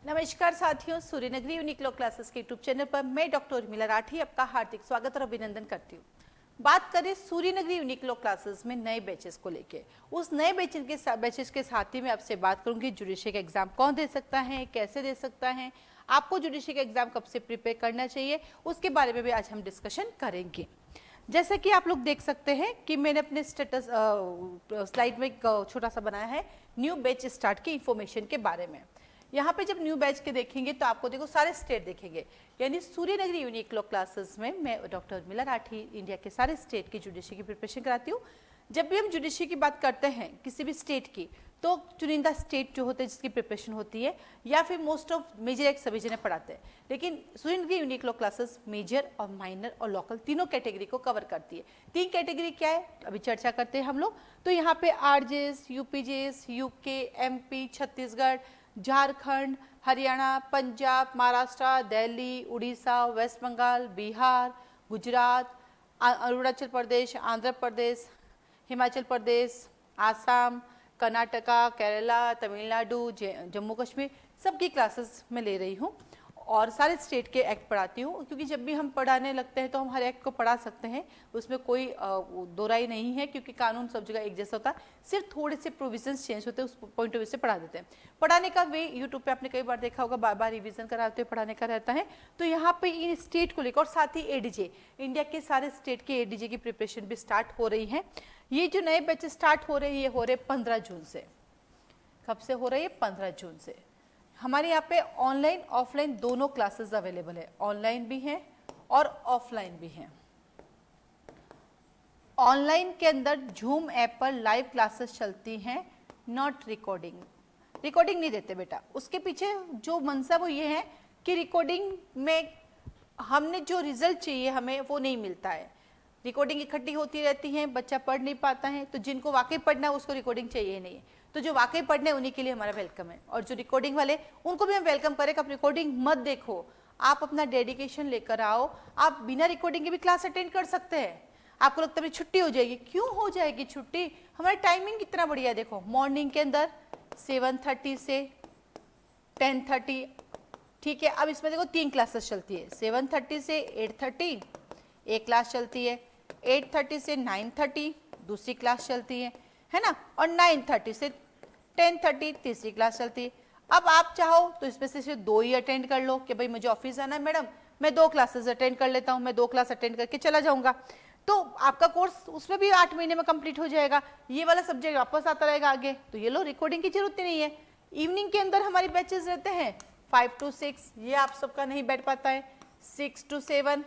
नमस्कार साथियों, Suryanagari Uniqlo classes के यूट्यूब चैनल पर मैं डॉक्टर उर्मिला राठी आपका हार्दिक स्वागत और अभिनंदन करती हूँ। बात करें सूर्यनगरी यूनिक्लो क्लासेस में नए बैचेस को लेके, उस नए बैचेस के साथ ही मैं आपसे बात करूंगी जुडिशरी का एग्जाम कौन दे सकता है, कैसे दे सकता है, आपको जुडिशरी का एग्जाम कब से प्रिपेयर करना चाहिए, उसके बारे में भी आज हम डिस्कशन करेंगे। जैसे कि आप लोग देख सकते हैं कि मैंने अपने स्टेटस स्लाइड में एक छोटा सा बनाया है न्यू बैच स्टार्ट की इंफॉर्मेशन के बारे में। यहाँ पे जब न्यू बैच के देखेंगे तो आपको देखो सारे स्टेट दिखेंगे, यानी सूर्यनगरी यूनिक्लो क्लासेस में मैं डॉक्टर उर्मिला राठी इंडिया के सारे स्टेट की जुडिशरी की प्रिपरेशन कराती हूँ। जब भी हम जुडिशरी की बात करते हैं किसी भी स्टेट की, तो चुनिंदा स्टेट जो होते हैं जिसकी प्रिपरेशन होती है, या फिर मोस्ट ऑफ मेजर एक्ट सभी जने पढ़ाते हैं, लेकिन सूर्यनगरी यूनिक्लो क्लासेस मेजर और माइनर और लोकल तीनों कैटेगरी को कवर करती है। तीन कैटेगरी क्या है अभी चर्चा करते हैं हम लोग। तो यहाँ पे RJS, UPJS, UK, MP, Chhattisgarh, Jharkhand, Haryana, Punjab, Maharashtra, Delhi, Orissa, West Bengal, Bihar, Gujarat, Arunachal Pradesh, Andhra Pradesh, Himachal Pradesh, Assam, Karnataka, Kerala, Tamil Nadu, Jammu Kashmir, सबकी क्लासेस में ले रही हूँ और सारे स्टेट के एक्ट पढ़ाती हूँ, क्योंकि जब भी हम पढ़ाने लगते हैं तो हम हर एक्ट को पढ़ा सकते हैं, उसमें कोई दो राय नहीं है, क्योंकि कानून सब जगह एक जैसा होता है, सिर्फ थोड़े से प्रोविजंस चेंज होते हैं, उस पॉइंट ऑफ व्यू से पढ़ा देते हैं। पढ़ाने का वे यूट्यूब पे आपने कई बार देखा होगा, बार बार रिविजन कराते हुए पढ़ाने का रहता है। तो यहाँ पे इन स्टेट को लेकर और साथ ही एडीजे, इंडिया के सारे स्टेट के एडीजे की प्रिपरेशन भी स्टार्ट हो रही है। ये जो नए बैच स्टार्ट हो रहे हैं ये हो रहे 15 जून से। कब से हो रही है? 15 जून से। हमारे यहाँ पे ऑनलाइन ऑफलाइन दोनों क्लासेस अवेलेबल है, ऑनलाइन भी हैं और ऑफलाइन भी हैं। ऑनलाइन के अंदर जूम ऐप पर लाइव क्लासेस चलती हैं, नॉट रिकॉर्डिंग। रिकॉर्डिंग नहीं देते बेटा, उसके पीछे जो मंशा वो ये है कि रिकॉर्डिंग में हमने जो रिजल्ट चाहिए हमें वो नहीं मिलता है। रिकॉर्डिंग इकट्ठी होती रहती है, बच्चा पढ़ नहीं पाता है, तो जिनको वाकई पढ़ना है उसको रिकॉर्डिंग चाहिए नहीं है, तो जो वाकई पढ़ने उन्हीं के लिए हमारा वेलकम है। और जो रिकॉर्डिंग वाले उनको भी हम वेलकम करें कि आप रिकॉर्डिंग मत देखो, आप अपना डेडिकेशन लेकर आओ, आप बिना रिकॉर्डिंग के भी क्लास अटेंड कर सकते हैं। आपको लगता है छुट्टी हो जाएगी, क्यों हो जाएगी छुट्टी? हमारा टाइमिंग कितना बढ़िया है, देखो मॉर्निंग के अंदर 7:30 से 10:30, ठीक है। अब इसमें देखो 3 क्लासेस चलती है, 7:30 से 8:30 एक क्लास चलती है, 8:30 से 9:30 दूसरी क्लास चलती है ना, और 9:30 से 10:30 तीसरी क्लास चलती है। अब आप चाहो तो इसमें से सिर्फ 2 ही अटेंड कर लो कि भाई मुझे ऑफिस आना है मैडम, मैं 2 क्लासेस अटेंड कर लेता हूँ, मैं 2 क्लास अटेंड करके चला जाऊंगा, तो आपका कोर्स उसमें भी 8 महीने में कंप्लीट हो जाएगा, ये वाला सब्जेक्ट वापस आता रहेगा आगे। तो ये लो, रिकॉर्डिंग की जरूरत नहीं है। इवनिंग के अंदर हमारी बैचेस रहते हैं 5 to 6, ये आप सबका नहीं बैठ पाता है, 6 to 7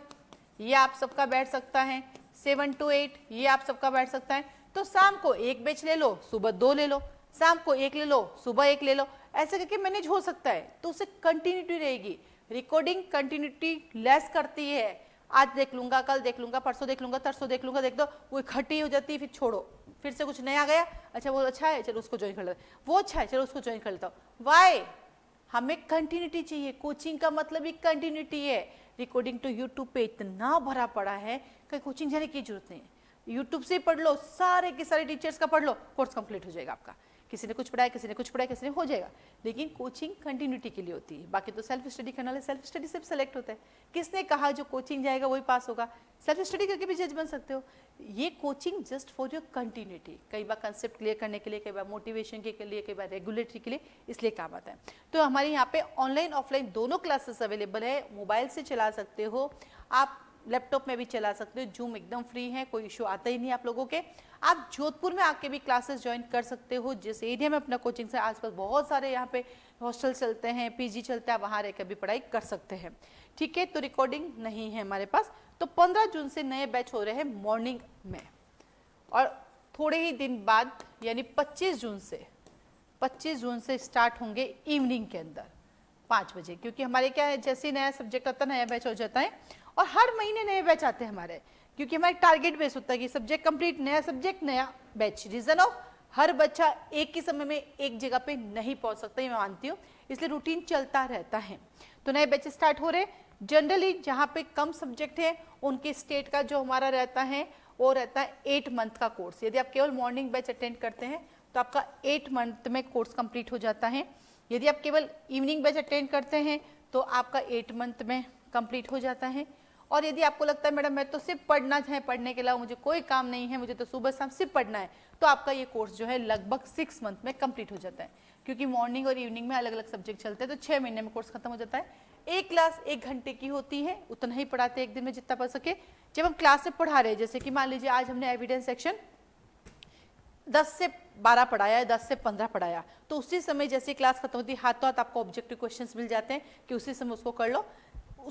ये आप सबका बैठ सकता है, 7 to 8 ये आप सबका बैठ सकता है। तो शाम को 1 बैच ले लो, सुबह 2 ले लो, शाम को 1 ले लो, सुबह 1 ले लो, ऐसे करके मैनेज हो सकता है। तो उससे कंटिन्यूटी रहेगी। रिकॉर्डिंग कंटिन्यूटी लेस करती है, आज देख लूंगा, कल देख लूंगा, परसों देख लूंगा, तरसों देख लूंगा, देख दो, वो इकट्ठी हो जाती है, फिर छोड़ो, फिर से कुछ नया गया, अच्छा वो अच्छा है चलो उसको ज्वाइन कर लेता, वो अच्छा है चलो उसको ज्वाइन कर लेता हूँ। वाई? हमें कंटिन्यूटी चाहिए, कोचिंग का मतलब ही कंटिन्यूटी है। रिकॉर्डिंग तो यूट्यूब पे इतना भरा पड़ा है कि कोचिंग जाने की जरूरत नहीं है, यूट्यूब से पढ़ लो, सारे के सारे टीचर्स का पढ़ लो, कोर्स कंप्लीट हो जाएगा आपका। किसी ने कुछ पढ़ाया, किसी ने कुछ पढ़ाया, किसी ने हो जाएगा, लेकिन कोचिंग कंटिन्यूटी के लिए होती है। बाकी तो सेल्फ स्टडी करना है, सेल्फ स्टडी से सेलेक्ट होता है। किसने कहा जो कोचिंग जाएगा वही पास होगा? सेल्फ स्टडी करके भी जज बन सकते हो। ये coaching just for your continuity, कई बार कंसेप्ट क्लियर करने के लिए, कई बार मोटिवेशन के लिए, कई बार रेगुलेटरी के लिए, इसलिए काम आता है। तो हमारे यहाँ पे ऑनलाइन ऑफलाइन दोनों क्लासेस अवेलेबल है। मोबाइल से चला सकते हो आप, लैपटॉप में भी चला सकते हो, जूम एकदम फ्री है, कोई इशू आता ही नहीं आप लोगों के। आप जोधपुर में आके भी क्लासेस ज्वाइन कर सकते हो, जिस एरिया में अपना कोचिंग से आसपास बहुत सारे यहाँ पे हॉस्टल चलते हैं, पीजी चलता है, वहाँ रहकर भी पढ़ाई कर सकते हैं, ठीक है। तो रिकॉर्डिंग नहीं है हमारे पास। तो 15 जून से नए बैच हो रहे हैं मॉर्निंग में, और थोड़े ही दिन बाद यानी 25 जून से स्टार्ट होंगे इवनिंग के अंदर 5 बजे, क्योंकि हमारे क्या है, जैसे ही नया सब्जेक्ट आता है नया बैच हो जाता है, और हर महीने नए बैच आते हैं हमारे, क्योंकि हमारे टारगेट बेस होता है कि सब्जेक्ट कंप्लीट, नया सब्जेक्ट नया बैच। रीजन ऑफ हर बच्चा एक ही समय में एक जगह पे नहीं पहुंच सकता, ये मैं मानती हूँ, इसलिए रूटीन चलता रहता है। तो नए बैच स्टार्ट हो रहे। जनरली जहाँ पे कम सब्जेक्ट है उनके स्टेट का जो हमारा रहता है वो रहता है 8 मंथ का कोर्स। यदि आप केवल मॉर्निंग बैच अटेंड करते हैं तो आपका 8 मंथ में कोर्स कंप्लीट हो जाता है। यदि आप केवल इवनिंग बैच अटेंड करते हैं तो आपका 8 मंथ में कंप्लीट हो जाता है। और यदि आपको लगता है मैडम मैं तो सिर्फ पढ़ना है, पढ़ने के अलावा मुझे कोई काम नहीं है, मुझे तो सुबह शाम सिर्फ पढ़ना है, तो आपका ये कोर्स जो है लगभग 6 मंथ में कंप्लीट हो जाता है, क्योंकि मॉर्निंग और इवनिंग में अलग अलग सब्जेक्ट चलते हैं, तो 6 महीने में कोर्स खत्म हो जाता है। एक क्लास 1 घंटे की होती है, उतना ही पढ़ाते हैं एक दिन में जितना पढ़ सके। जब हम क्लास से पढ़ा रहे हैं, जैसे कि मान लीजिए आज हमने एविडेंस सेक्शन 10 से 12 पढ़ाया, 10 से 15 पढ़ाया, तो उसी समय जैसे क्लास खत्म होती है हाथों हाथ आपको ऑब्जेक्टिव क्वेश्चंस मिल जाते हैं कि उसी समय उसको कर लो,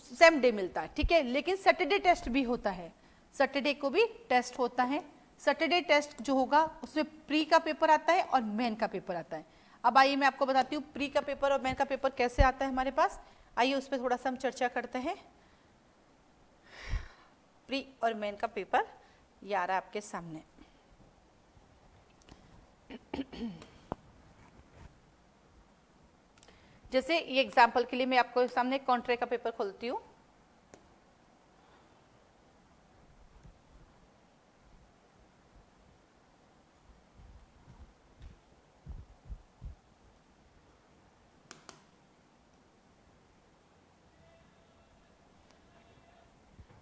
सेम डे मिलता है, ठीक है। लेकिन सैटरडे टेस्ट भी होता है, सैटरडे को भी टेस्ट होता है। सैटरडे टेस्ट जो होगा उसमें प्री का पेपर आता है और मेन का पेपर आता है। अब आइए मैं आपको बताती हूँ प्री का पेपर और मेन का पेपर कैसे आता है हमारे पास। आइए उस पर थोड़ा सा हम चर्चा करते हैं। प्री और मेन का पेपर ये आ रहा है आपके सामने। जैसे ये एग्जाम्पल के लिए मैं आपको सामने कॉन्ट्रैक्ट का पेपर खोलती हूँ।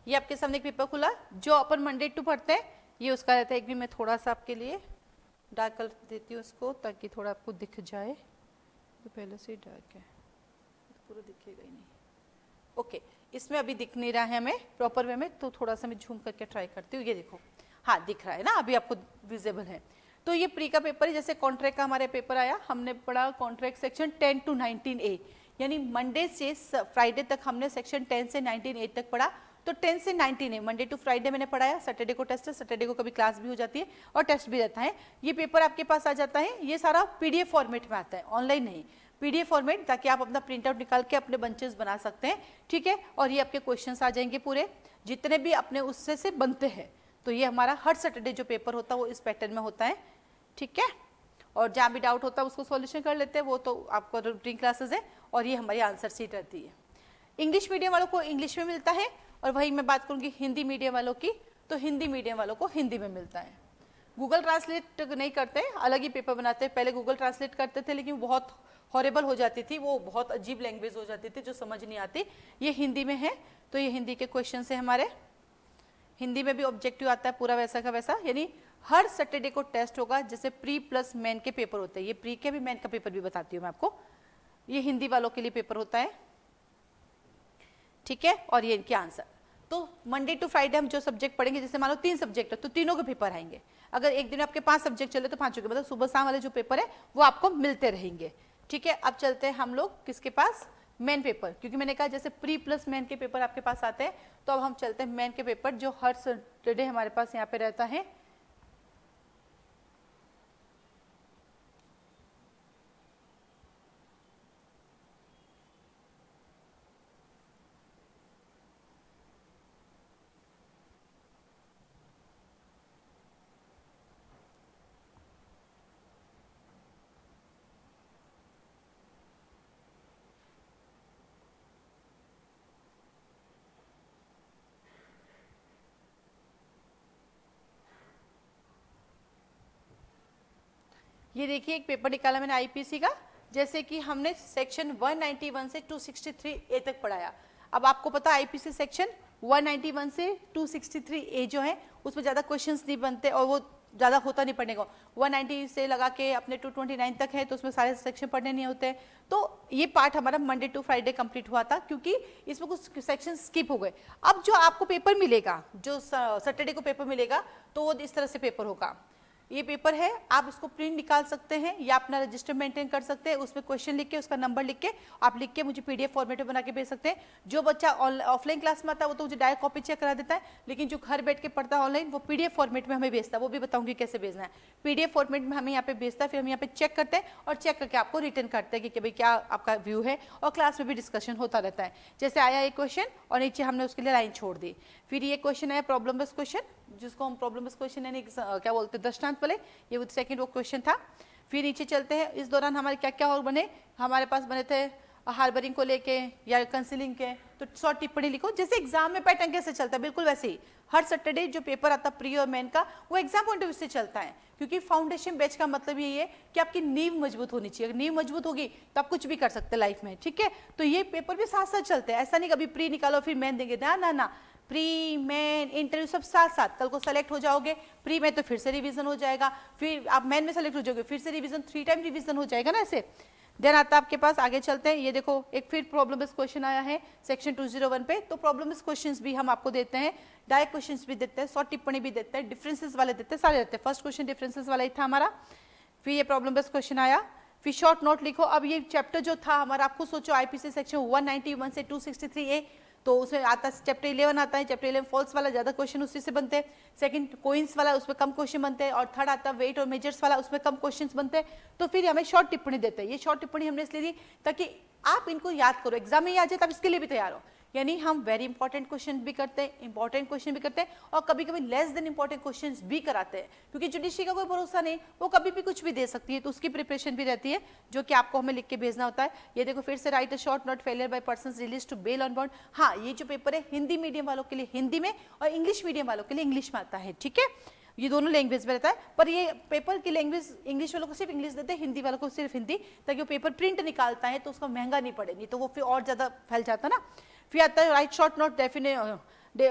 ये आपके सामने एक पेपर खुला जो अपन मंडे टू पढ़ते हैं, ये उसका रहता है। एक भी मैं थोड़ा सा आपके लिए डार्क कर देती हूँ उसको, ताकि थोड़ा आपको दिख जाए। तो पहले से ही डार्क है, पूरा दिखेगा ही नहीं। ओके, इसमें अभी दिख नहीं रहा है हमें प्रॉपर वे में, तो थोड़ा सा मैं झूम करके ट्राई करती हूँ। ये देखो, हाँ दिख रहा है ना, अभी आपको विजिबल है। तो ये प्री का पेपर है। जैसे कॉन्ट्रैक्ट का हमारे पेपर आया, हमने पढ़ा कॉन्ट्रैक्ट सेक्शन 10 to 19A, यानी मंडे से फ्राइडे तक हमने सेक्शन 10 से 19A तक पढ़ा। तो 10 से 19A मंडे टू फ्राइडे मैंने पढ़ाया। सैटरडे को टेस्ट है, सैटरडे को कभी क्लास भी हो जाती है और टेस्ट भी रहता है। ये पेपर आपके पास आ जाता है, ये सारा PDF फॉर्मेट में आता है, ऑनलाइन नहीं, PDF फॉर्मेट, ताकि आप अपना प्रिंट आउट निकाल के अपने बंचेस बना सकते हैं, ठीक है। और ये आपके क्वेश्चंस आ जाएंगे पूरे, जितने भी अपने उससे से बनते हैं। तो ये हमारा हर सैटरडे जो पेपर होता है वो इस पैटर्न में होता है, ठीक है। और जहाँ भी डाउट होता है उसको सॉल्यूशन कर लेते हैं, वो तो आपको रूटीन क्लासेस है। और ये हमारी आंसर शीट रहती है। इंग्लिश मीडियम वालों को इंग्लिश में मिलता है, और वही मैं बात करूँगी हिंदी मीडियम वालों की, तो हिंदी मीडियम वालों को हिंदी में मिलता है। गूगल ट्रांसलेट नहीं करते, अलग ही पेपर बनाते हैं। पहले गूगल ट्रांसलेट करते थे, लेकिन बहुत हॉरेबल हो जाती थी, वो बहुत अजीब लैंग्वेज हो जाती थी जो समझ नहीं आती। ये हिंदी में है, तो ये हिंदी के क्वेश्चन है हमारे। हिंदी में भी ऑब्जेक्टिव आता है पूरा वैसा का वैसा, यानी हर सैटरडे को टेस्ट होगा। जैसे प्री प्लस मेन के पेपर होते हैं, ये प्री के भी मेन का पेपर भी बताती हूँ मैं आपको। ये हिंदी वालों के लिए पेपर होता है, ठीक है। और ये इनके आंसर। तो मंडे टू फ्राइडे हम जो सब्जेक्ट पढ़ेंगे, जैसे मान लो 3 सब्जेक्ट है तो तीनों के पेपर आएंगे। अगर एक दिन आपके 5 सब्जेक्ट चले तो 5 के, मतलब सुबह शाम वाले जो पेपर है वो आपको मिलते रहेंगे, ठीक है। अब चलते हैं हम लोग किसके पास, मेन पेपर, क्योंकि मैंने कहा जैसे प्री प्लस मेन के पेपर आपके पास आते हैं, तो अब हम चलते हैं मेन के पेपर जो हर सैटरडे हमारे पास यहाँ पे रहता है। ये देखिए एक पेपर निकाला मैंने IPC का, जैसे कि हमने सेक्शन 191 से 263A तक पढ़ाया। अब आपको पता है IPC सेक्शन 191 से 263A जो है उसमें ज़्यादा क्वेश्चंस नहीं बनते और वो ज़्यादा होता नहीं पढ़ने को। 190 से लगा के अपने 229 तक है, तो उसमें सारे सेक्शन पढ़ने नहीं होते। तो ये पार्ट हमारा मंडे टू फ्राइडे कंप्लीट हुआ था, क्योंकि इसमें कुछ सेक्शन स्किप हो गए। अब जो आपको पेपर मिलेगा, जो सैटरडे को पेपर मिलेगा, तो वो इस तरह से पेपर होगा। ये पेपर है, आप इसको प्रिंट निकाल सकते हैं या अपना रजिस्टर मेंटेन कर सकते हैं। उसमें क्वेश्चन लिख के, उसका नंबर लिख के आप लिख के मुझे PDF फॉर्मेट में बना के भेज सकते हैं। जो बच्चा ऑफलाइन क्लास में आता है वो तो मुझे डायरेक्ट कॉपी चेक करा देता है, लेकिन जो घर बैठ के पढ़ता है ऑनलाइन वो PDF फॉर्मेट में हमें भेजता है। वो भी बताऊंगी कैसे भेजना है। PDF फॉर्मेट में हमें यहाँ पे भेजता है, फिर हम यहाँ पे चेक करते हैं और चेक करके आपको रिटर्न करते हैं कि भाई क्या आपका व्यू है। और क्लास में भी डिस्कशन होता रहता है। जैसे आया एक क्वेश्चन और नीचे हमने उसके लिए लाइन छोड़ दी। फिर ये क्वेश्चन आया प्रॉब्लम बेस्ड क्वेश्चन, जिसको हम प्रॉब्लम बेस्ड क्वेश्चन यानी क्या बोलते हैं दृष्टांत वाले, ये सेकंड वो क्वेश्चन था। फिर नीचे चलते हैं, इस दौरान हमारे क्या क्या और बने, हमारे पास बने थे हार्बरिंग को लेके या कंसीलिंग के, तो शॉर्ट टिप्पणी लिखो। जैसे एग्जाम में पैटर्न कैसे चलता है बिल्कुल वैसे ही हर सैटरडे जो पेपर आता है प्री और मेन का, वो एग्जाम पॉइंट ऑफ व्यू से चलता है, क्योंकि फाउंडेशन बैच का मतलब यही है कि आपकी नींव मजबूत होनी चाहिए। अगर नींव मजबूत होगी तो आप कुछ भी कर सकते हैं लाइफ में, ठीक है। तो ये पेपर भी साथ साथ चलते हैं, ऐसा नहीं कभी प्री निकालो फिर मेन देंगे, ना ना ना, प्री मेन इंटरव्यू सब साथ साथ। कल को सेलेक्ट हो जाओगे प्री में तो फिर से रिवीजन हो जाएगा, फिर आप मेन में सेलेक्ट हो जाओगे फिर से रिवीजन, 3 टाइम रिवीजन हो जाएगा ना ऐसे। देन आता है आपके पास, आगे चलते हैं, ये देखो एक फिर प्रॉब्लम बेस्ड क्वेश्चन आया है सेक्शन 201 पे। तो प्रॉब्लम बेस्ड क्वेश्चंस भी हम आपको देते हैं, डायरेक्ट क्वेश्चंस भी देते हैं, शॉर्ट टिप्पणी भी देते हैं, डिफरेंसेस वाले देते हैं, सारे देते हैं। फर्स्ट क्वेश्चन डिफरेंसेस वाला ही था हमारा, फिर ये प्रॉब्लम बेस्ड क्वेश्चन आया, फिर शॉर्ट नोट लिखो। अब ये चैप्टर जो था हमारा, आपको सोचो आईपीसी सेक्शन 191 से 263A, तो उसमें आता है चैप्टर 11 आता है, चैप्टर 11 फॉल्स वाला ज्यादा क्वेश्चन उसी से बनते हैं, सेकंड कोइंस वाला उसमें कम क्वेश्चन बनते हैं, और थर्ड आता है वेट और मेजर्स वाला, उसमें कम क्वेश्चंस बनते हैं। तो फिर हमें शॉर्ट टिप्पणी देते हैं। ये शॉर्ट टिप्पणी हमने इसलिए दी ताकि आप इनको याद करो, एग्जाम में याद जाए तब इसके लिए भी तैयार हो। यानी हम वेरी इंपॉर्टेंट क्वेश्चन भी करते हैं, इंपॉर्टेंट क्वेश्चन भी करते हैं, और कभी कभी लेस देन इंपॉर्टेंट क्वेश्चंस भी कराते हैं, क्योंकि जुडिशरी का कोई भरोसा नहीं, वो कभी भी कुछ भी दे सकती है। तो उसकी प्रिपरेशन भी रहती है जो कि आपको हमें लिख के भेजना होता है। ये देखो फिर से, write a short note failure by persons release to bail on bond. हाँ, ये जो पेपर है हिंदी मीडियम वालों के लिए हिंदी में और इंग्लिश मीडियम वालों के लिए इंग्लिश में आता है, ठीक है। ये दोनों लैंग्वेज में रहता है, पर ये पेपर की लैंग्वेज इंग्लिश वालों को सिर्फ इंग्लिश देते हैं, हिंदी वालों को सिर्फ हिंदी, ताकि वो पेपर प्रिंट निकालता है तो उसका महंगा नहीं पड़े, नहीं तो वो फिर और ज्यादा फैल जाता ना। फिर आता है राइट शॉर्ट नोट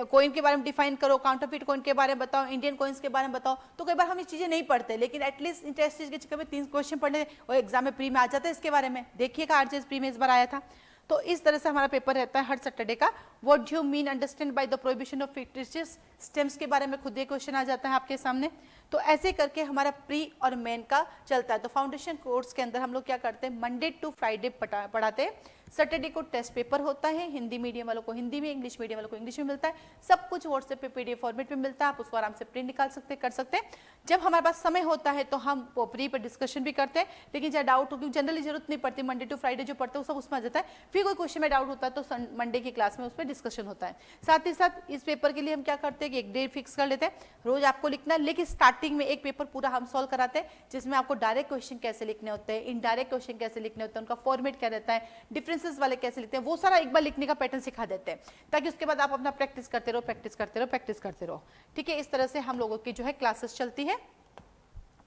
कोइन के बारे में डिफाइन करो, काउंटरफिट कोइन के बारे में बताओ, इंडियन कोइंस के बारे में बताओ। तो कई बार हम ये चीजें नहीं पढ़ते, लेकिन एटलीस्ट इंटरेस्ट के चक्कर में 3 क्वेश्चन पढ़ने और एग्जाम में प्री में आ जाते हैं इसके बारे में। देखिएगा आरजेएस प्री में इस बार आया था। तो इस तरह से हमारा पेपर रहता है हर सैटरडे का। What do you mean understand by the prohibition of fictitious stems के बारे में खुद ये क्वेश्चन आ जाता है आपके सामने। तो ऐसे करके हमारा प्री और मेन का चलता है। तो फाउंडेशन कोर्स के अंदर हम लोग क्या करते हैं, मंडे टू फ्राइडे पढ़ाते हैं, सैटरडे को टेस्ट पेपर होता है, हिंदी मीडियम वालों को हिंदी में, इंग्लिश मीडियम वालों को इंग्लिश में मिलता है। सब कुछ व्हाट्सएप पे पीडीएफ फॉर्मेट में मिलता है, आप उसको आराम से प्रिंट निकाल सकते हैं, कर सकते हैं। जब हमारे पास समय होता है तो हम प्री पर डिस्कशन भी करते हैं, लेकिन चाहे डाउट हो, क्योंकि जनरली जरूरत नहीं पड़ती, मंडे टू फ्राइडे जो पढ़ते हैं वो सब उसमें आ जाता है। फिर कोई क्वेश्चन में डाउट होता है तो मंडे की क्लास में उस पर डिस्कशन होता है। साथ ही साथ इस पेपर के लिए हम क्या करते हैं कि एक डे फिक्स कर लेते हैं, रोज आपको लिखना है, लेकिन स्टार्टिंग में एक पेपर पूरा हम सॉल्व कराते हैं, जिसमें आपको डायरेक्ट क्वेश्चन कैसे लिखने होते हैं, इनडायरेक्ट क्वेश्चन कैसे लिखने होते हैं, उनका फॉर्मेट क्या रहता है, डिफरेंसेस वाले कैसे लिखते हैं, वो सारा एक बार लिखने का पैटर्न सिखा देते हैं, ताकि उसके बाद आप अपना प्रैक्टिस करते रहो, प्रैक्टिस करते रहो, प्रैक्टिस करते रहो, ठीक है। इस तरह से हम लोगों की जो है क्लासेस चलती है।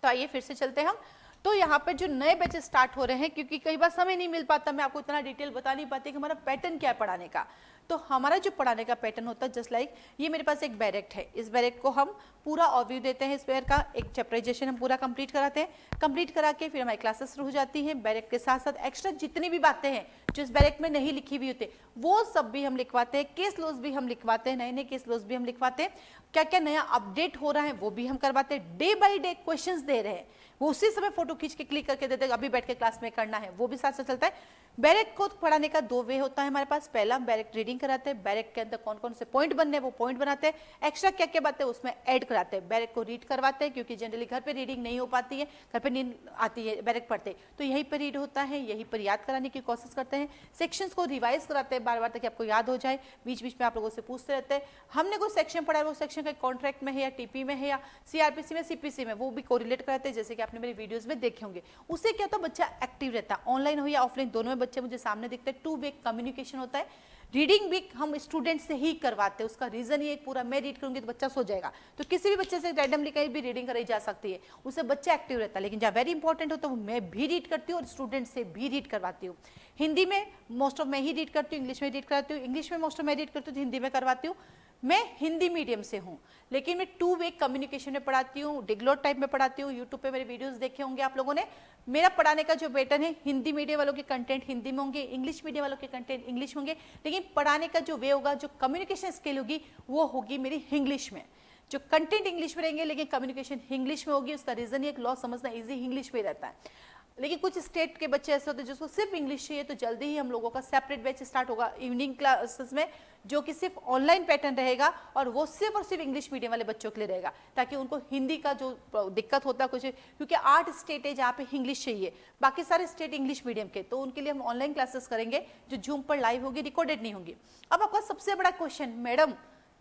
तो आइए फिर से चलते हैं हम। तो यहाँ पे जो नए बैचेस स्टार्ट हो रहे हैं, क्योंकि कई बार समय नहीं मिल पाता, मैं आपको इतना डिटेल बता नहीं पाती कि हमारा पैटर्न क्या है पढ़ाने का। तो हमारा जो पढ़ाने का पैटर्न होता है जस्ट लाइक ये मेरे पास एक बैरेक्ट है, इस बैरेक्ट को हम पूरा ओवरव्यू देते हैं, इस बैर का एक चैप्टराइजेशन हम पूरा कंप्लीट कराते हैं, कंप्लीट करा के फिर हमारी क्लासेस शुरू हो जाती हैं। बैरेक्ट के साथ साथ एक्स्ट्रा जितनी भी बातें हैं जो इस बैरेक्ट में नहीं लिखी हुई होती वो सब भी हम लिखवाते हैं, केस लॉज भी हम लिखवाते हैं, नए नए केस लॉज भी हम लिखवाते हैं, क्या क्या नया अपडेट हो रहा है वो भी हम करवाते हैं, डे बाई डे क्वेश्चंस दे रहे हैं वो उसी समय फोटो खींच के क्लिक करके देते हैं, अभी बैठ के क्लास में करना है, वो भी साथ साथ चलता है। बैरेक्ट को पढ़ाने का 2 वे होता है हमारे पास। पहला हम बैरेक्ट रीडिंग कराते हैं, बैरेक्ट के अंदर कौन कौन से पॉइंट बनने हैं वो पॉइंट बनाते हैं, एक्स्ट्रा क्या क्या बातें उसमें ऐड कराते हैं, बैरेक्ट को रीड करवाते हैं, क्योंकि जनरली घर पे रीडिंग नहीं हो पाती है, घर पे नींद आती है बैरेक्ट पढ़ते, तो यहीं पर रीड होता है, यहीं पर याद कराने की कोशिश करते हैं। सेक्शंस को रिवाइज कराते हैं बार बार ताकि आपको याद हो जाए, बीच बीच में आप लोगों से पूछते रहते हैं हमने कोई सेक्शन पढ़ा है वो सेक्शन का कॉन्ट्रैक्ट में है या टीपी में है या सीआरपीसी में, सीपीसी में, वो भी कोरिलेट कराते हैं, जैसे कि आपने मेरी वीडियोस में देखे होंगे। उससे क्या होता है बच्चा एक्टिव रहता है, ऑनलाइन हो या ऑफलाइन दोनों में बच्चे मुझे सामने दिखते हैं, 2 वे कम्युनिकेशन होता है। रीडिंग भी हम स्टूडेंट से ही करवाते हैं, उसका रीजन ये पूरा मैं रीड करूंगी तो बच्चा सो जाएगा, तो किसी भी बच्चे से रैंडमली कहीं भी रीडिंग कराई जा सकती है, उससे बच्चा एक्टिव रहता है। लेकिन जब वेरी इंपॉर्टेंट होता है वो मैं भी रीड करती हूँ और स्टूडेंट से भी रीड करवाती हूँ। हिंदी में मोस्ट ऑफ मैं ही रीड करती हूँ, इंग्लिश में रीड कराती हूँ, इंग्लिश में मोस्ट ऑफ मैं रीड करती हूँ, हिंदी में करवाती हूँ। मैं हिंदी मीडियम से हूँ लेकिन मैं 2 वे कम्युनिकेशन में पढ़ाती हूँ, डिग्लोट टाइप में पढ़ाती हूँ। यूट्यूब पे मेरे वीडियोस देखे होंगे आप लोगों ने। मेरा पढ़ाने का जो पैटर्न है, हिंदी मीडियम वालों के कंटेंट हिंदी में होंगे, इंग्लिश मीडियम वालों के कंटेंट इंग्लिश में होंगे, लेकिन पढ़ाने का जो वे होगा, जो कम्युनिकेशन स्किल होगी वो होगी मेरी इंग्लिश में। जो कंटेंट इंग्लिश में रहेंगे लेकिन कम्युनिकेशन इंग्लिश में होगी। उसका रीजन ये लॉ समझना इजी इंग्लिश में रहता है। लेकिन कुछ स्टेट के बच्चे ऐसे होते हैं जिसको सिर्फ इंग्लिश चाहिए, तो जल्दी ही हम लोगों का सेपरेट बैच स्टार्ट होगा इवनिंग क्लासेस में, जो कि सिर्फ ऑनलाइन पैटर्न रहेगा और वो सिर्फ और सिर्फ इंग्लिश मीडियम वाले बच्चों के लिए रहेगा, ताकि उनको हिंदी का जो दिक्कत होता है कुछ, क्योंकि 8 स्टेट है जहाँ पे इंग्लिश चाहिए, बाकी सारे स्टेट इंग्लिश मीडियम के, तो उनके लिए हम ऑनलाइन क्लासेस करेंगे जो जूम पर लाइव होगी, रिकॉर्डेड नहीं होंगी। अब आपका सबसे बड़ा क्वेश्चन, मैडम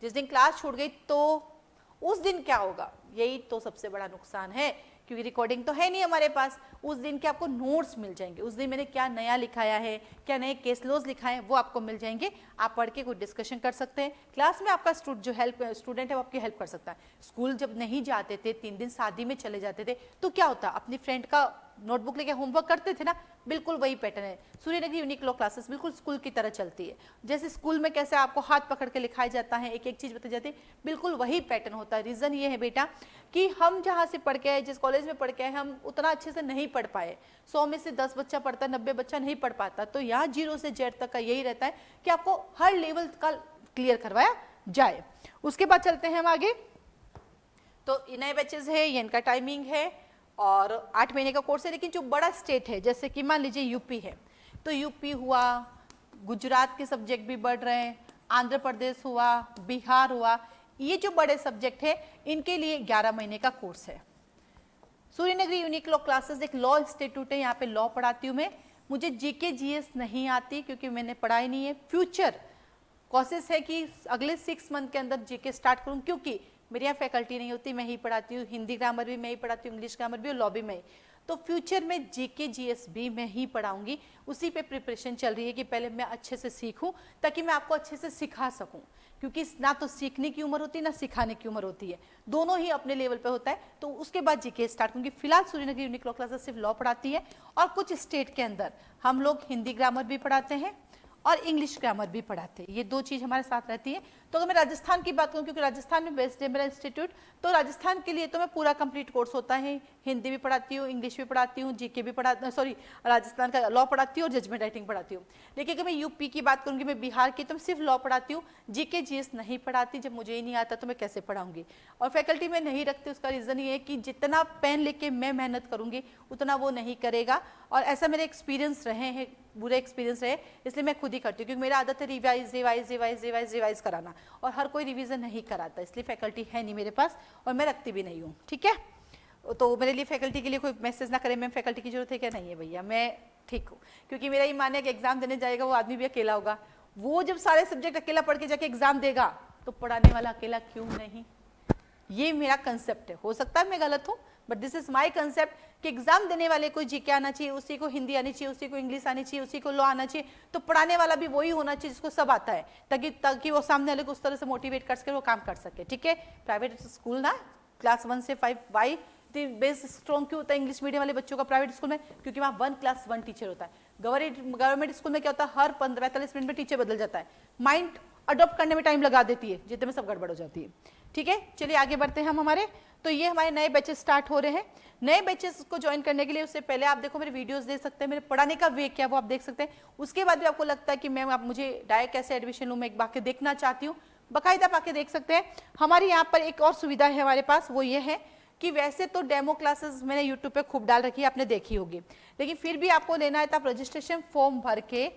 जिस दिन क्लास छूट गई तो उस दिन क्या होगा? यही तो सबसे बड़ा नुकसान है क्योंकि रिकॉर्डिंग तो है नहीं हमारे पास। उस दिन के आपको नोट्स मिल जाएंगे, उस दिन मैंने क्या नया लिखाया है, क्या नए केस लॉज लिखाए हैं, वो आपको मिल जाएंगे। आप पढ़ के कुछ डिस्कशन कर सकते हैं। क्लास में आपका स्टूडेंट है वो आपकी हेल्प कर सकता है। स्कूल जब नहीं जाते थे, 3 दिन शादी में चले जाते थे, तो क्या होता, अपनी फ्रेंड का नोटबुक लेके होमवर्क करते थे ना, बिल्कुल वही पैटर्न है। सूर्यनगरी यूनिक लॉ क्लासेस बिल्कुल स्कूल की तरह चलती है। जैसे स्कूल में कैसे आपको हाथ पकड़ के लिखाया जाता है, एक एक चीज बताई जाती है, बिल्कुल वही पैटर्न होता है। रीजन ये है बेटा कि हम जहाँ से पढ़ के आए, जिस कॉलेज में पढ़ के आए, हम उतना अच्छे से नहीं पढ़ पाए। 100 में से 10 बच्चा पढ़ता है, 90 बच्चा नहीं पढ़ पाता। तो यहाँ 0 से Z तक का यही रहता है कि आपको हर लेवल का क्लियर करवाया जाए। उसके बाद चलते हैं हम आगे। तो नए बैचेस है, ये इनका टाइमिंग है और 8 महीने का कोर्स है। लेकिन जो बड़ा स्टेट है, जैसे कि मान लीजिए यूपी है, तो यूपी हुआ, गुजरात के सब्जेक्ट भी बढ़ रहे हैं, आंध्र प्रदेश हुआ, बिहार हुआ, ये जो बड़े सब्जेक्ट है इनके लिए 11 महीने का कोर्स है। सूर्यनगरी यूनिक लॉ क्लासेस एक लॉ इंस्टीट्यूट है, यहाँ पे लॉ पढ़ाती हूँ मैं। मुझे जीके जीएस नहीं आती क्योंकि मैंने पढ़ाई नहीं है। फ्यूचर कोशिश है कि अगले 6 मंथ के अंदर जीके स्टार्ट करूँ, क्योंकि मेरे यहाँ फैकल्टी नहीं होती, मैं ही पढ़ाती हूँ। हिंदी ग्रामर भी मैं ही पढ़ाती हूँ, इंग्लिश ग्रामर भी और लॉ भी मैं ही। तो फ्यूचर में जीके जीएस भी मैं ही पढ़ाऊंगी। उसी पे प्रिपरेशन चल रही है कि पहले मैं अच्छे से सीखूं ताकि मैं आपको अच्छे से सिखा सकूं, क्योंकि ना तो सीखने की उम्र होती है ना सिखाने की उम्र होती है, दोनों ही अपने लेवल पे होता है। तो उसके बाद जीके स्टार्ट करूंगी। फिलहाल सूर्यनगरी यूनिक लॉ क्लासेस सिर्फ लॉ पढ़ाती है और कुछ स्टेट के अंदर हम लोग हिंदी ग्रामर भी पढ़ाते हैं और इंग्लिश ग्रामर भी पढ़ाते हैं। ये 2 चीज हमारे साथ रहती है। तो अगर मैं राजस्थान की बात करूं, क्योंकि राजस्थान में बेस्ड है मेरा इंस्टीट्यूट, तो राजस्थान के लिए तो मैं पूरा कंप्लीट कोर्स होता है। हिंदी भी पढ़ाती हूँ, इंग्लिश भी पढ़ाती हूँ, जीके भी राजस्थान का लॉ पढ़ाती हूँ और जजमेंट राइटिंग पढ़ाती हूँ। लेकिन अगर मैं यूपी की बात करूँगी, मैं बिहार की, तो मैं सिर्फ लॉ पढ़ाती हूँ, जीके जीएस नहीं पढ़ाती। जब मुझे ही नहीं आता तो मैं कैसे पढ़ाऊंगी। और फैकल्टी में नहीं रखती, उसका रीजन ये है कि जितना पेन लेके मैं मेहनत करूंगी उतना वो नहीं करेगा। और ऐसा मेरे एक्सपीरियंस रहे हैं, बुरे एक्सपीरियंस रहे, इसलिए मैं खुद ही करती हूँ। क्योंकि मेरा आदत है रिवाइज कराना, और हर कोई रिवीजन नहीं कराता, इसलिए फैकल्टी है नहीं मेरे पास और मैं रखती भी नहीं हूँ। ठीक है, तो मेरे लिए फैकल्टी के लिए कोई मैसेज ना करे, मैम फैकल्टी की जरूरत है क्या? नहीं है भैया, मैं ठीक हूँ। क्योंकि मेरा ये मानना है कि एग्जाम देने जाएगा वो आदमी भी अकेला होगा। वो जब सारे सब्जेक्ट अकेला पढ़ के जाके एग्जाम देगा तो पढ़ाने वाला अकेला क्यों नहीं? ये मेरा कंसेप्ट है। हो सकता है मैं गलत हूँ, but this is my concept कि एग्जाम देने वाले को जीके आना चाहिए, उसी को हिंदी आनी चाहिए, उसी को इंग्लिश आनी चाहिए, उसी को लॉ आना चाहिए। तो पढ़ाने वाला भी वही होना चाहिए जिसको सब आता है, ताकि वो सामने वाले को उस तरह से मोटिवेट कर सके, वो काम कर सके। ठीक है, प्राइवेट स्कूल ना क्लास 1 से 5 वाई बेस स्ट्रॉन्ग क्यों होता है इंग्लिश मीडियम वाले बच्चों का प्राइवेट स्कूल में? क्योंकि वहाँ 1 क्लास 1 टीचर होता है। गवर्नमेंट स्कूल में क्या होता है, हर 15-45 मिनट में टीचर बदल जाता है। माइंड अडॉप्ट करने में टाइम लगा देती है, जितने में सब गड़बड़ हो जाती है। ठीक है, चलिए आगे बढ़ते हैं हम हमारे। तो ये हमारे नए बैचेस स्टार्ट हो रहे हैं। नए बैचेस को ज्वाइन करने के लिए उससे पहले आप देखो मेरे वीडियोस देख सकते हैं, मेरे पढ़ाने का वे क्या वो आप देख सकते हैं। उसके बाद भी आपको लगता है कि मैम आप मुझे डायरेक्ट कैसे एडमिशन लूँ, मैं एक बाकी देखना चाहती हूँ, बाकायदा पाके देख सकते हैं। हमारे यहाँ पर एक और सुविधा है हमारे पास, वो ये है कि वैसे तो डेमो क्लासेस मैंने यूट्यूब पे खूब डाल रखी है, आपने देखी होगी, लेकिन फिर भी आपको लेना है तो आप रजिस्ट्रेशन फॉर्म भर के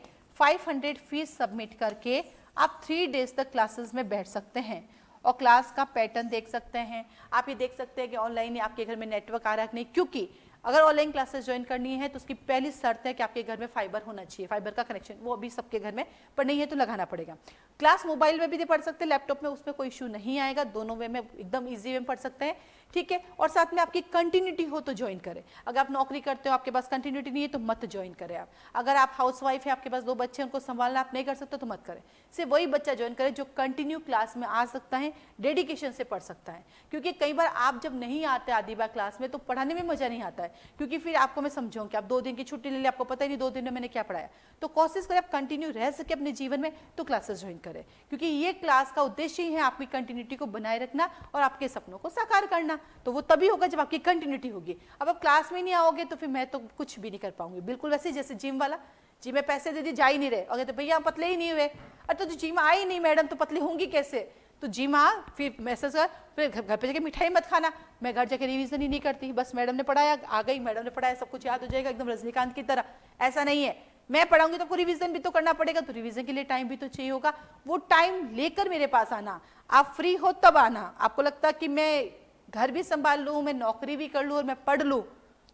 500 फीस सबमिट करके आप 3 डेज तक क्लासेस में बैठ सकते हैं और क्लास का पैटर्न देख सकते हैं। आप ये देख सकते हैं कि ऑनलाइन आपके घर में नेटवर्क आ रहा है कि नहीं, क्योंकि अगर ऑनलाइन क्लासेस ज्वाइन करनी है तो उसकी पहली शर्त है कि आपके घर में फाइबर होना चाहिए, फाइबर का कनेक्शन। वो अभी सबके घर में, पर नहीं है तो लगाना पड़ेगा। क्लास मोबाइल में भी पढ़ सकते हैं, लैपटॉप में, उसमें कोई इशू नहीं आएगा, दोनों वे में एकदम ईजी में पढ़ सकते हैं। ठीक है, और साथ में आपकी कंटिन्यूटी हो तो ज्वाइन करें। अगर आप नौकरी करते हो, आपके पास कंटिन्यूटी नहीं है तो मत ज्वाइन करें आप। अगर आप हाउसवाइफ है, आपके पास 2 बच्चे, उनको संभालना आप नहीं कर सकते तो मत करें। सिर्फ वही बच्चा ज्वाइन करें जो कंटिन्यू क्लास में आ सकता है, डेडिकेशन से पढ़ सकता है। क्योंकि कई बार आप जब नहीं आते आधी बार क्लास में तो पढ़ाने में मजा नहीं आता है, क्योंकि फिर आपको मैं समझाऊं कि आप 2 दिन की छुट्टी ले ली, आपको पता ही नहीं 2 दिन में मैंने क्या पढ़ाया। तो कोशिश करें आप कंटिन्यू रह सके अपने जीवन में तो क्लासेस ज्वाइन करें, क्योंकि ये क्लास का उद्देश्य ही है आपकी कंटिन्यूटी को बनाए रखना और आपके सपनों को साकार करना। तो वो तभी होगा जब आपकी कंटिन्यूटी होगी। अब आप क्लास में नहीं आओगे तो फिर मैं तो कुछ भी नहीं कर पाऊंगी। बिल्कुल वैसे जैसे जिम वाला, जिम में पैसे दे दिए जा ही नहीं रहे, अगर तो भैया हम पतले ही नहीं हुए, अरे तो जिम आई नहीं मैडम तो पतले होंगी कैसे? तो जिम आ, फिर मैसेज कर, फिर घर पे जाके मिठाई मत खाना। मैं घर जाके रिवीजन ही नहीं करती, बस मैडम ने पढ़ाया आ गई, मैडम ने पढ़ाया सब कुछ याद हो जाएगा एकदम रजनीकांत की तरह। ऐसा नहीं है, मैं पढ़ाऊंगी तो आपको रिवीजन भी तो करना पड़ेगा, तो रिवीजन के लिए टाइम भी तो चाहिए होगा। वो टाइम लेकर मेरे पास आना, आप फ्री हो तब आना। आपको लगता है कि मैं घर भी संभाल लूँ, मैं नौकरी भी कर लूँ और मैं पढ़ लूँ,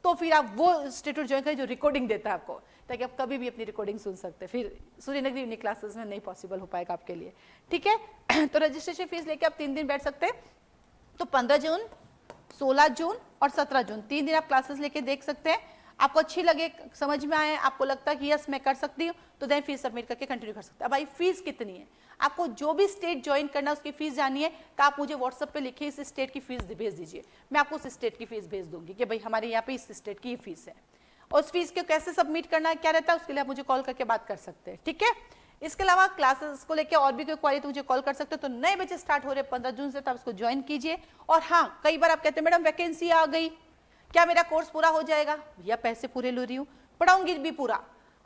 तो फिर आप वो इंस्टीट्यूट ज्वाइन करें जो रिकॉर्डिंग देता है आपको, ताकि आप कभी भी अपनी रिकॉर्डिंग सुन सकते हैं। फिर सूर्यनगरी यूनिक क्लासेस में नहीं पॉसिबल हो पाएगा आपके लिए। ठीक है, तो रजिस्ट्रेशन फीस लेके आप 3 दिन बैठ सकते हैं। तो 15 जून 16 जून और 17 जून 3 दिन आप क्लासेस लेके देख सकते हैं। आपको अच्छी लगे, समझ में आए, आपको लगता है कि यस मैं कर सकती हूँ, तो देन फीस सबमिट करके कंटिन्यू कर सकते हैं। अब भाई फीस कितनी है, आपको जो भी स्टेट ज्वाइन करना है उसकी फीस जानी है तो आप मुझे व्हाट्सएप पे लिखिए इस स्टेट की फीस भेज दीजिए, मैं आपको उस स्टेट की फीस भेज दूंगी कि भाई हमारे यहाँ पे इस स्टेट की फीस है। और उस फीस को कैसे सबमिट करना है, क्या रहता है, उसके लिए आप मुझे कॉल करके बात कर सकते हैं, ठीक है। इसके अलावा क्लासेस को लेकर और भी कोई क्वारी तो मुझे कॉल कर सकते हो। तो नए बैचेस स्टार्ट हो रहे हैं 15 जून से, तो आप उसको ज्वाइन कीजिए। और हाँ, कई बार आप कहते हैं मैडम वैकेंसी आ गई, क्या मेरा कोर्स पूरा हो जाएगा? भैया पैसे पूरे ले रही हूँ, पढ़ाऊंगी भी पूरा।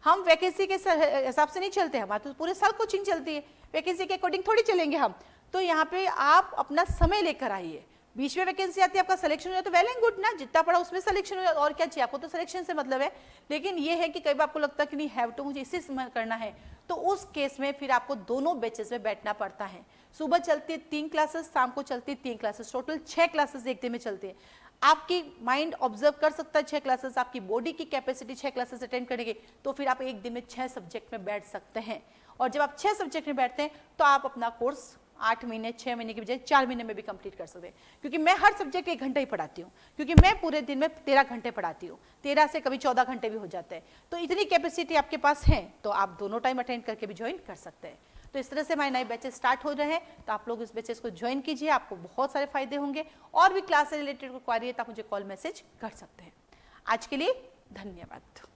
हम वैकेंसी के हिसाब से नहीं चलते, हमारे तो पूरे साल कोचिंग चलती है, वैकेंसी के अकॉर्डिंग थोड़ी चलेंगे हम। तो यहाँ पे आप अपना समय लेकर आइए, बीच में वैकेंसी आती है, आपका सिलेक्शन हो जाए तो वेल एंड गुड ना, जितना पढ़ा उसमें सिलेक्शन हो जाए, और क्या चाहिए आपको, तो सिलेक्शन से मतलब है। लेकिन ये है कि कई बार आपको लगता है कि नहीं हैव टू मुझे इसी समय करना है, तो उस केस में फिर आपको दोनों बैचेस में बैठना पड़ता है। सुबह चलती है 3 क्लासेस, शाम को चलती है 3 क्लासेस, टोटल 6 क्लासेस एक दिन में चलती है। आपकी माइंड ऑब्जर्व कर सकता है 6 क्लासेस, आपकी बॉडी की कैपेसिटी 6 क्लासेस अटेंड करेंगे तो फिर आप एक दिन में 6 सब्जेक्ट में बैठ सकते हैं। और जब आप 6 सब्जेक्ट में बैठते हैं तो आप अपना कोर्स 8 महीने 6 महीने की बजाय 4 महीने में भी कंप्लीट कर सकते हैं। क्योंकि मैं हर सब्जेक्ट 1 घंटा ही पढ़ाती हूँ, क्योंकि मैं पूरे दिन में 13 घंटे पढ़ाती हूँ, 13 से कभी 14 घंटे भी हो जाते हैं। तो इतनी कैपेसिटी आपके पास है तो आप दोनों टाइम अटेंड करके भी ज्वाइन कर सकते हैं। तो इस तरह से हमारे नए बैचेस स्टार्ट हो रहे हैं, तो आप लोग इस बैचेस को ज्वाइन कीजिए, आपको बहुत सारे फायदे होंगे। और भी क्लास से रिलेटेड क्वारी है तो आप मुझे कॉल मैसेज कर सकते हैं। आज के लिए धन्यवाद।